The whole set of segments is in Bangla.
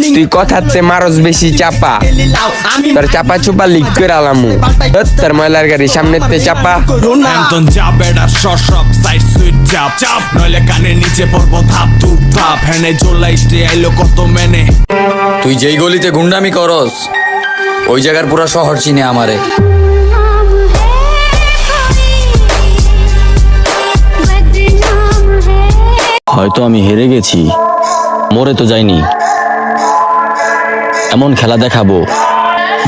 তুই কথাতে মারস বেশি চাপা, তোর চাপা চুপা লিক করে আলামু তোর ময়লার গাড়ি সামনেতে চাপা। এন্তন চাপ এটা সব সাইড সুইট চাপ চাপ নইলে কানের নিচে পড়বো ধাপ তুপ ধাপ হেনে জোলাইতে আইলো কত মেনে। তুই যেই গলিতে গুন্ডামি করস ওই জায়গার পুরা শহর চিনে আমারে। হয়তো আমি হেরে গেছি, মরে তো যাইনি। এমন খেলা দেখাবো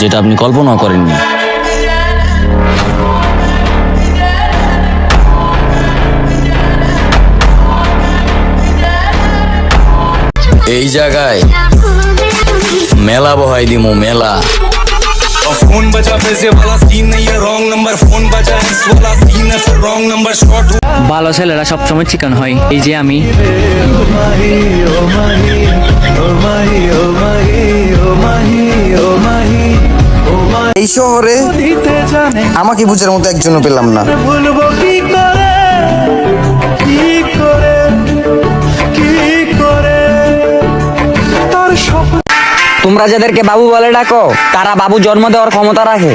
যেটা আপনি কল্পনা করেননি। এই জায়গায় মেলা বহাই দিমু মেলা। फोन बजा पैसे वाला सीन नहीं है रॉन्ग नंबर फोन बजा इस वाला सीन है फिर रॉन्ग नंबर शॉट। ভালো ছেলেরা সবসময় চিকন হয়, এই যে আমি। এই শহরে আমাকে বুঝার মতো একজনও পেলাম না। তোমরা যাদেরকে বাবু বলে ডাকো তারা বাবু জন্ম দেওয়ার ক্ষমতা রাখে।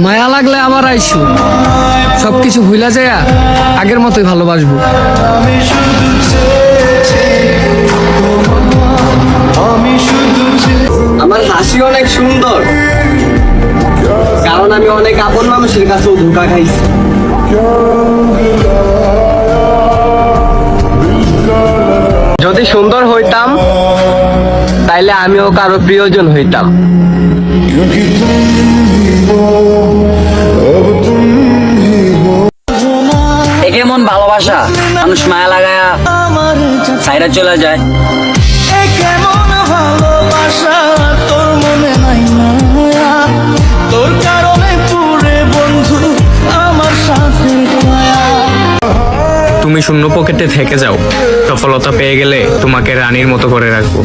মায়া লাগলে আবার আইসু, সবকিছু ভুলা যায় আগের মতোই ভালোবাসবো। আমার হাসি অনেক সুন্দর, কারণ আমি অনেক আপন মানুষের কাছেও ধোঁকা খাইছি। যদি সুন্দর হইতাম তাইলে আমিও কারো প্রিয়জন হইতাম। এ কেমন ভালোবাসা, মানুষ মায়া লাগায়া সাইরা চলে যায়। তুমি শূন্য পকেটে থেকে যাও, সফলতা পেয়ে গেলে তোমাকে রানীর মতো করে রাখবো।